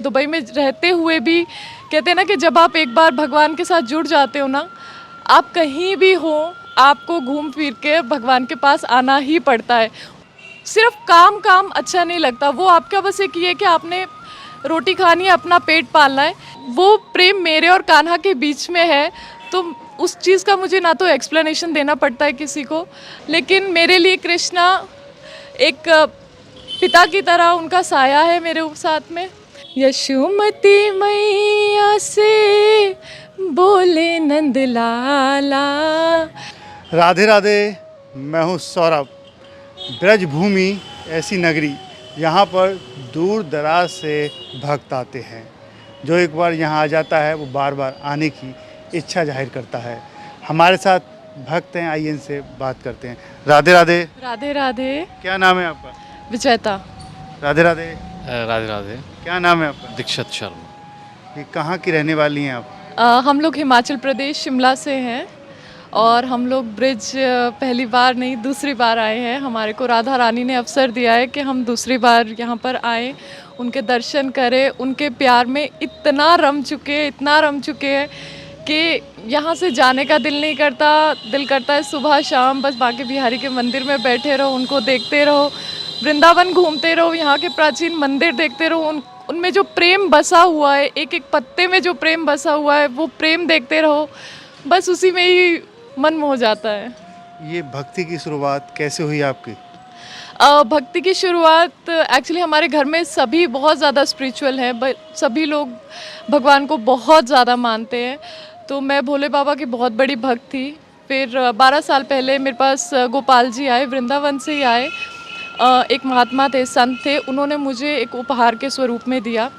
Dubai में रहते हुए भी कहते हैं ना कि जब आप एक बार भगवान के साथ जुड़ जाते हो ना, आप कहीं भी हो, आपको घूम फिर के भगवान के पास आना ही पड़ता है। सिर्फ काम काम अच्छा नहीं लगता, वो आपका बस एक ये कि आपने रोटी खानी है, अपना पेट पालना है। वो प्रेम मेरे और कान्हा के बीच में है, तो उस चीज़ का मुझे ना तो एक्सप्लेनेशन देना पड़ता है किसी को, लेकिन मेरे लिए कृष्णा एक पिता की तरह, उनका साया है मेरे साथ में। यशोमती मैया से बोले नंद लाला। राधे राधे। मैं हूँ सौरभ। ब्रजभूमि ऐसी नगरी, यहाँ पर दूर दराज से भक्त आते हैं। जो एक बार यहाँ आ जाता है वो बार बार आने की इच्छा जाहिर करता है। हमारे साथ भक्त हैं, आइए इनसे बात करते हैं। राधे राधे। राधे राधे। क्या नाम है आपका? विजेता। राधे राधे। राधे राधे। क्या नाम है आपका? दीक्षित शर्मा। ये कहाँ की रहने वाली हैं आप? हम लोग हिमाचल प्रदेश शिमला से हैं और हम लोग ब्रिज पहली बार नहीं दूसरी बार आए हैं। हमारे को राधा रानी ने अवसर दिया है कि हम दूसरी बार यहाँ पर आएँ, उनके दर्शन करें। उनके प्यार में इतना रम चुके हैं कि यहाँ से जाने का दिल नहीं करता। दिल करता है सुबह शाम बस बांके बिहारी के मंदिर में बैठे रहो, उनको देखते रहो, वृंदावन घूमते रहो, यहाँ के प्राचीन मंदिर देखते रहो। उनमें जो प्रेम बसा हुआ है, एक एक पत्ते में जो प्रेम बसा हुआ है, वो प्रेम देखते रहो, बस उसी में ही मन मोह जाता है। ये भक्ति की शुरुआत कैसे हुई आपकी? भक्ति की शुरुआत एक्चुअली हमारे घर में सभी बहुत ज़्यादा स्पिरिचुअल हैं, सभी लोग भगवान को बहुत ज़्यादा मानते हैं। तो मैं भोले बाबा की बहुत बड़ी भक्त थी। फिर 12 साल पहले मेरे पास गोपाल जी आए, वृंदावन से ही आए। एक महात्मा थे, संत थे, उन्होंने मुझे एक उपहार के स्वरूप में दिया।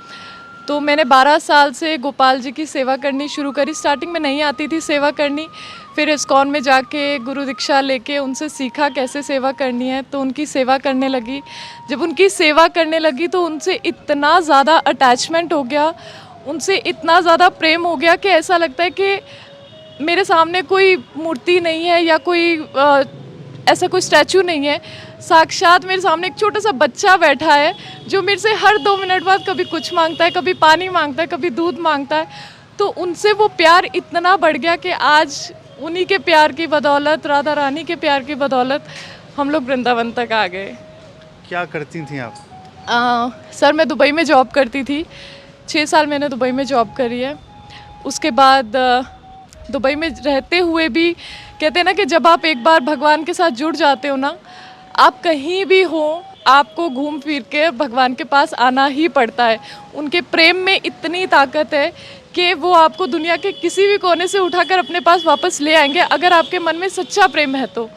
तो मैंने 12 साल से गोपाल जी की सेवा करनी शुरू करी। स्टार्टिंग में नहीं आती थी सेवा करनी, फिर इस्कॉन में जाके गुरु दीक्षा लेके उनसे सीखा कैसे सेवा करनी है, तो उनकी सेवा करने लगी। जब उनकी सेवा करने लगी तो उनसे इतना ज़्यादा अटैचमेंट हो गया, उनसे इतना ज़्यादा प्रेम हो गया कि ऐसा लगता है कि मेरे सामने कोई मूर्ति नहीं है या कोई ऐसा कोई स्टैचू नहीं है, साक्षात मेरे सामने एक छोटा सा बच्चा बैठा है जो मेरे से हर 2 मिनट बाद कभी कुछ मांगता है, कभी पानी मांगता है, कभी दूध मांगता है। तो उनसे वो प्यार इतना बढ़ गया कि आज उन्हीं के प्यार की बदौलत, राधा रानी के प्यार की बदौलत हम लोग वृंदावन तक आ गए। क्या करती थी आप? सर मैं दुबई में जॉब करती थी, 6 साल मैंने दुबई में जॉब करी है। उसके बाद दुबई में रहते हुए भी कहते हैं ना कि जब आप एक बार भगवान के साथ जुड़ जाते हो ना, आप कहीं भी हो, आपको घूम फिर के भगवान के पास आना ही पड़ता है। उनके प्रेम में इतनी ताकत है कि वो आपको दुनिया के किसी भी कोने से उठाकर अपने पास वापस ले आएंगे, अगर आपके मन में सच्चा प्रेम है तो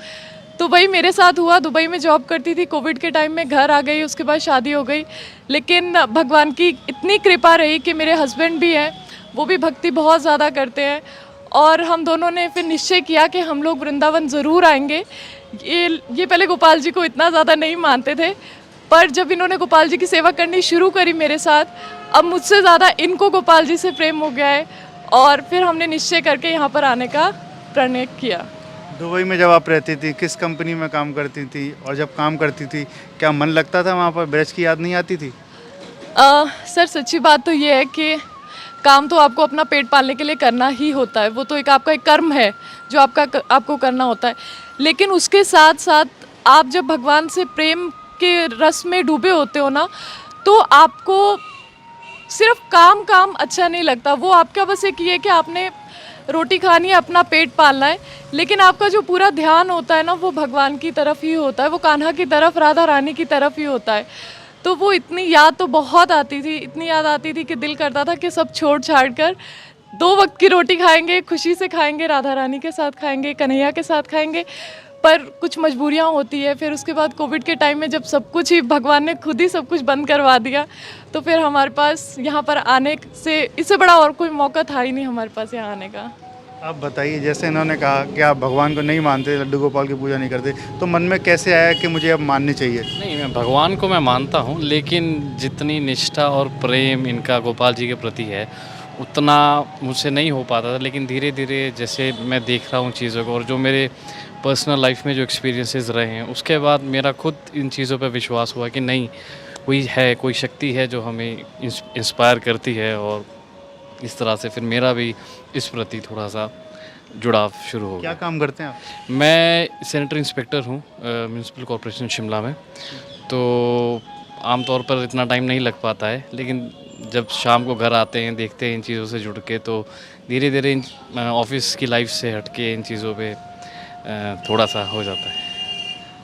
वही मेरे साथ हुआ। दुबई में जॉब करती थी, कोविड के टाइम में घर आ गई, उसके बाद शादी हो गई। लेकिन भगवान की इतनी कृपा रही कि मेरे हस्बैंड भी हैं, वो भी भक्ति बहुत ज़्यादा करते हैं, और हम दोनों ने फिर निश्चय किया कि हम लोग वृंदावन ज़रूर आएंगे। ये पहले गोपाल जी को इतना ज़्यादा नहीं मानते थे, पर जब इन्होंने गोपाल जी की सेवा करनी शुरू करी मेरे साथ, अब मुझसे ज़्यादा इनको गोपाल जी से प्रेम हो गया है, और फिर हमने निश्चय करके यहाँ पर आने का प्रण किया। दुबई में जब आप रहती थी किस कंपनी में काम करती थी, और जब काम करती थी क्या मन लगता था वहाँ पर? ब्रज की याद नहीं आती थी? सर सच्ची बात तो ये है कि काम तो आपको अपना पेट पालने के लिए करना ही होता है, वो तो आपका एक कर्म है जो आपको करना होता है। लेकिन उसके साथ साथ आप जब भगवान से प्रेम के रस में डूबे होते हो ना, तो आपको सिर्फ काम काम अच्छा नहीं लगता। वो आपका बस एक ये कि आपने रोटी खानी है, अपना पेट पालना है, लेकिन आपका जो पूरा ध्यान होता है ना, वो भगवान की तरफ ही होता है, वो कान्हा की तरफ, राधा रानी की तरफ ही होता है। तो वो इतनी याद तो बहुत आती थी, इतनी याद आती थी कि दिल करता था कि सब छोड़ छाड़ कर 2 वक्त की रोटी खाएंगे, खुशी से खाएंगे, राधा रानी के साथ खाएंगे, कन्हैया के साथ खाएंगे। पर कुछ मजबूरियाँ होती है। फिर उसके बाद कोविड के टाइम में जब सब कुछ ही भगवान ने खुद ही सब कुछ बंद करवा दिया, तो फिर हमारे पास यहाँ पर आने से इससे बड़ा और कोई मौका था ही नहीं हमारे पास यहाँ आने का। आप बताइए, जैसे इन्होंने कहा कि आप भगवान को नहीं मानते, लड्डू गोपाल की पूजा नहीं करते, तो मन में कैसे आया कि मुझे अब माननी चाहिए? नहीं, मैं भगवान को मैं मानता हूँ, लेकिन जितनी निष्ठा और प्रेम इनका गोपाल जी के प्रति है उतना मुझसे नहीं हो पाता था। लेकिन धीरे धीरे जैसे मैं देख रहा हूँ चीज़ों को, और जो मेरे पर्सनल लाइफ में जो एक्सपीरियंसेस रहे हैं, उसके बाद मेरा खुद इन चीज़ों पर विश्वास हुआ कि नहीं, कोई शक्ति है जो हमें इंस्पायर करती है, और इस तरह से फिर मेरा भी इस प्रति थोड़ा सा जुड़ाव शुरू हो क्या गया। काम करते हैं आप? मैं सैनिटरी इंस्पेक्टर हूँ म्यूनसिपल कॉरपोरेशन शिमला में। तो आमतौर पर इतना टाइम नहीं लग पाता है, लेकिन जब शाम को घर आते हैं, देखते हैं इन चीज़ों से जुड़ के, तो धीरे धीरे इन ऑफिस की लाइफ से हट के इन चीज़ों पे थोड़ा सा हो जाता है।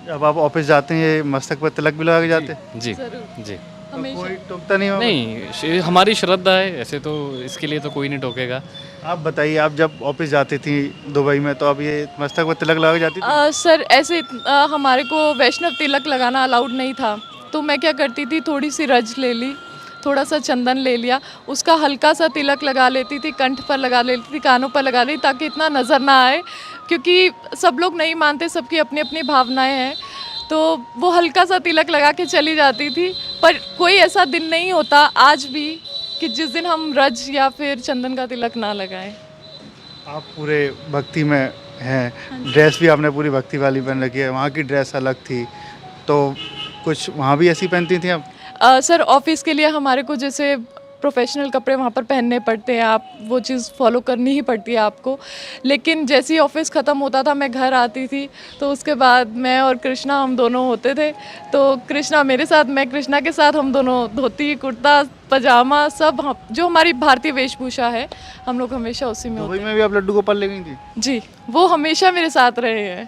जब आप ऑफिस जाते हैं ये मस्तक पर तिलक भी लगा के जाते हैं? जी ज़रूर। जी। तो हमेशा। कोई टोकता नहीं होगा? नहीं, हमारी श्रद्धा है, ऐसे तो इसके लिए तो कोई नहीं टोकेगा। आप बताइए, आप जब ऑफिस जाती थी दुबई में, तो आप ये मस्तक पर तिलक लगा के जाती थी? सर ऐसे हमारे को वैष्णव तिलक लगाना अलाउड नहीं था, तो मैं क्या करती थी, थोड़ी सी रज ले ली, थोड़ा सा चंदन ले लिया, उसका हल्का सा तिलक लगा लेती थी, कंठ पर लगा लेती थी, कानों पर लगा लेती, ताकि इतना नज़र ना आए, क्योंकि सब लोग नहीं मानते, सबकी अपनी अपनी भावनाएं हैं। तो वो हल्का सा तिलक लगा के चली जाती थी। पर कोई ऐसा दिन नहीं होता आज भी कि जिस दिन हम रज या फिर चंदन का तिलक ना लगाएं। आप पूरे भक्ति में हैं, ड्रेस भी आपने पूरी भक्ति वाली पहन रखी है, वहाँ की ड्रेस अलग थी, तो कुछ वहाँ भी ऐसी पहनती थी आप? सर ऑफिस के लिए हमारे को जैसे प्रोफेशनल कपड़े वहाँ पर पहनने पड़ते हैं, आप वो चीज़ फॉलो करनी ही पड़ती है आपको। लेकिन जैसे ही ऑफिस ख़त्म होता था, मैं घर आती थी, तो उसके बाद मैं और कृष्णा हम दोनों होते थे। तो कृष्णा मेरे साथ, मैं कृष्णा के साथ, हम दोनों धोती कुर्ता पजामा सब जो हमारी भारतीय वेशभूषा है, हम लोग हमेशा उसी में होते दुबई में भी आप लड्डू गोपाल ले गई थी? हैं। जी, वो हमेशा मेरे साथ रहे हैं।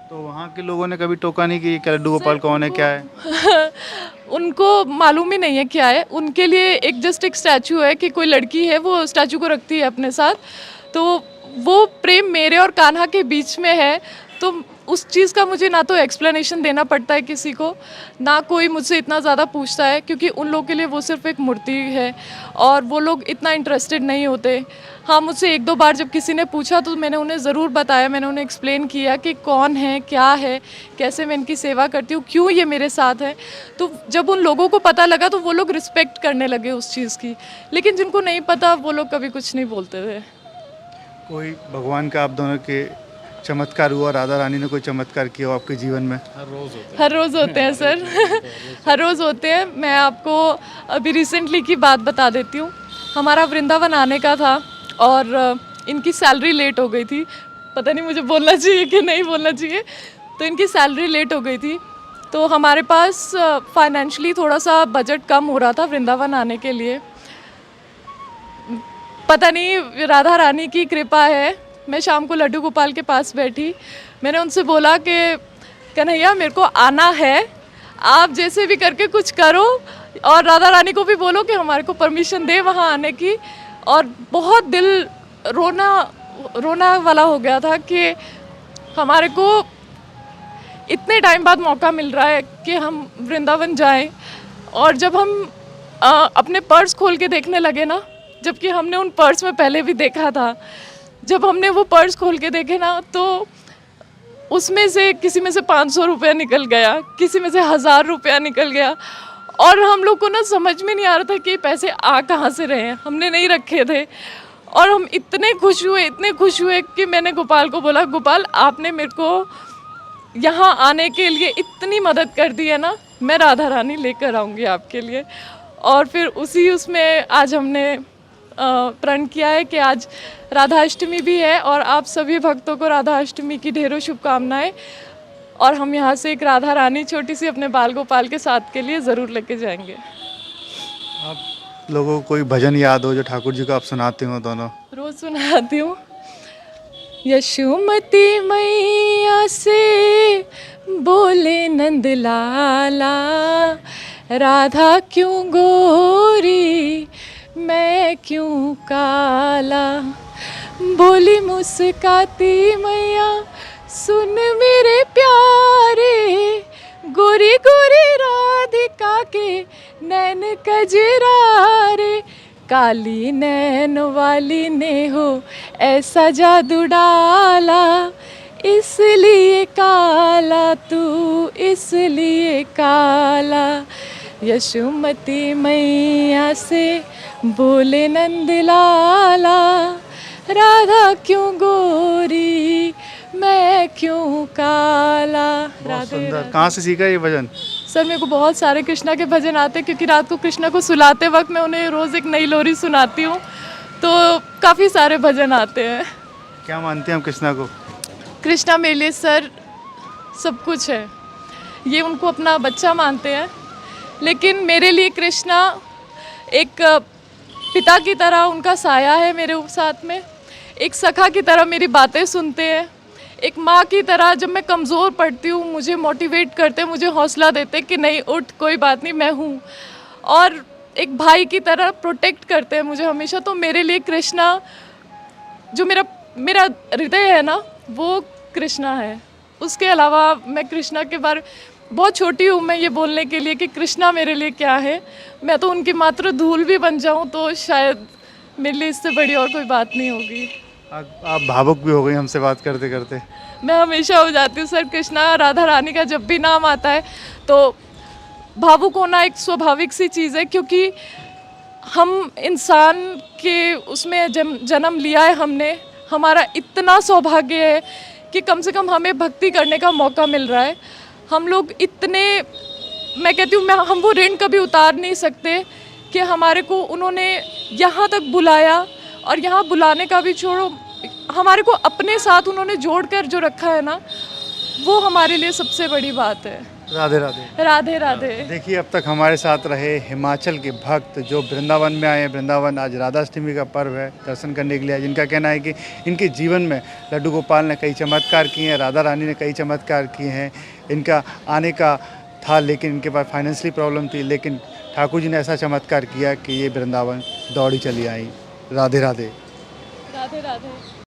तो वहाँ के लोगों ने कभी टोका नहीं कि लड्डू गोपाल कौन है, क्या है? उनको मालूम ही नहीं है क्या है। उनके लिए एक जस्ट एक स्टैचू है कि कोई लड़की है, वो स्टैचू को रखती है अपने साथ, तो वो प्रेम मेरे और कान्हा के बीच में है। तो उस चीज़ का मुझे ना तो एक्सप्लेनेशन देना पड़ता है किसी को, ना कोई मुझसे इतना ज़्यादा पूछता है, क्योंकि उन लोगों के लिए वो सिर्फ एक मूर्ति है और वो लोग इतना इंटरेस्टेड नहीं होते। हाँ, मुझसे एक दो बार जब किसी ने पूछा तो मैंने उन्हें ज़रूर बताया, मैंने उन्हें एक्सप्लेन किया कि कौन है, क्या है, कैसे मैं इनकी सेवा करती हूँ, क्यों ये मेरे साथ है। तो जब उन लोगों को पता लगा तो वो लोग रिस्पेक्ट करने लगे उस चीज़ की। लेकिन जिनको नहीं पता वो लोग कभी कुछ नहीं बोलते थे। कोई भगवान का आप दोनों के चमत्कार हुआ, राधा रानी ने कोई चमत्कार किया हो आपके जीवन में? हर रोज़ होते हैं सर। हर रोज़ होते हैं। मैं आपको अभी रिसेंटली की बात बता देती हूँ। हमारा वृंदावन आने का था और इनकी सैलरी लेट हो गई थी। पता नहीं मुझे बोलना चाहिए कि नहीं बोलना चाहिए। तो इनकी सैलरी लेट हो गई थी, तो हमारे पास फाइनेंशियली थोड़ा सा बजट कम हो रहा था वृंदावन आने के लिए। पता नहीं राधा रानी की कृपा है, मैं शाम को लड्डू गोपाल के पास बैठी, मैंने उनसे बोला कि कन्हैया मेरे को आना है, आप जैसे भी करके कुछ करो, और राधा रानी को भी बोलो कि हमारे को परमिशन दे वहाँ आने की। और बहुत दिल रोना वाला हो गया था कि हमारे को इतने टाइम बाद मौका मिल रहा है कि हम वृंदावन जाएं। और जब हम अपने पर्स खोल के देखने लगे ना, जबकि हमने उन पर्स में पहले भी देखा था, जब हमने वो पर्स खोल के देखे ना, तो उसमें से किसी में से 500 रुपया निकल गया, किसी में से 1000 रुपया निकल गया। और हम लोग को ना समझ में नहीं आ रहा था कि ये पैसे आ कहाँ से रहे हैं, हमने नहीं रखे थे। और हम इतने खुश हुए कि मैंने गोपाल को बोला, गोपाल आपने मेरे को यहाँ आने के लिए इतनी मदद कर दी है ना, मैं राधा रानी लेकर आऊँगी आपके लिए। और फिर उसमें आज हमने प्रण किया है कि आज राधा अष्टमी भी है और आप सभी भक्तों को राधा अष्टमी की ढेरों शुभकामनाएं। और हम यहाँ से एक राधा रानी छोटी सी अपने बाल गोपाल के साथ के लिए ज़रूर लेके जाएंगे। आप लोगों को कोई भजन याद हो जो ठाकुर जी को आप सुनाते हो दोनों? रोज़ सुनाती हूँ। यशोमती मैया से बोले नंद लाला, राधा क्यों गोरी मैं क्यों काला। बोली मुस्काती मैया सुन मेरे प्यारे, गोरी गोरी राधिका के नैन कजरारे। काली नैन वाली ने हो ऐसा जादू डाला, इसलिए काला तू इसलिए काला। यशोमती मैया से बोले नंद लाला, राधा क्यों गोरी मैं क्यों काला। बहुत सुंदर। कहाँ से सीखा ये भजन? सर मेरे को बहुत सारे कृष्णा के भजन आते हैं, क्योंकि रात को कृष्णा को सुलाते वक्त मैं उन्हें रोज़ एक नई लोरी सुनाती हूँ, तो काफ़ी सारे भजन आते हैं। क्या मानते हैं हम कृष्णा को? कृष्णा मेरे लिए सर सब कुछ है, ये उनको अपना बच्चा मानते हैं, लेकिन मेरे लिए कृष्णा एक पिता की तरह उनका साया है मेरे साथ में, एक सखा की तरह मेरी बातें सुनते हैं, एक माँ की तरह जब मैं कमज़ोर पड़ती हूँ मुझे मोटिवेट करते हैं, मुझे हौसला देते हैं कि नहीं उठ, कोई बात नहीं, मैं हूँ, और एक भाई की तरह प्रोटेक्ट करते हैं मुझे हमेशा। तो मेरे लिए कृष्णा, जो मेरा मेरा हृदय है ना, वो कृष्णा है। उसके अलावा मैं कृष्णा के बारे बहुत छोटी हूँ मैं ये बोलने के लिए कि कृष्णा मेरे लिए क्या है। मैं तो उनकी मात्र धूल भी बन जाऊँ तो शायद मेरे लिए इससे बड़ी और कोई बात नहीं होगी। आप भावुक भी हो गई हमसे बात करते करते। मैं हमेशा हो जाती हूँ सर, कृष्णा राधा रानी का जब भी नाम आता है तो भावुक होना एक स्वाभाविक सी चीज़ है, क्योंकि हम इंसान के उसमें जन्म लिया है हमने, हमारा इतना सौभाग्य है कि कम से कम हमें भक्ति करने का मौका मिल रहा है। हम लोग इतने, मैं कहती हूँ हम वो ऋण कभी उतार नहीं सकते कि हमारे को उन्होंने यहाँ तक बुलाया, और यहाँ बुलाने का भी छोड़ो, हमारे को अपने साथ उन्होंने जोड़ कर जो रखा है ना, वो हमारे लिए सबसे बड़ी बात है। राधे राधे। राधे राधे। देखिए, अब तक हमारे साथ रहे हिमाचल के भक्त जो वृंदावन में आए हैं। वृंदावन आज राधाष्टमी का पर्व है, दर्शन करने के लिए, जिनका कहना है कि इनके जीवन में लड्डू गोपाल ने कई चमत्कार किए हैं, राधा रानी ने कई चमत्कार किए हैं। इनका आने का था लेकिन इनके पास फाइनेंशियली प्रॉब्लम थी, लेकिन ठाकुर जी ने ऐसा चमत्कार किया कि ये वृंदावन दौड़ी चली आई। राधे राधे। राधे राधे।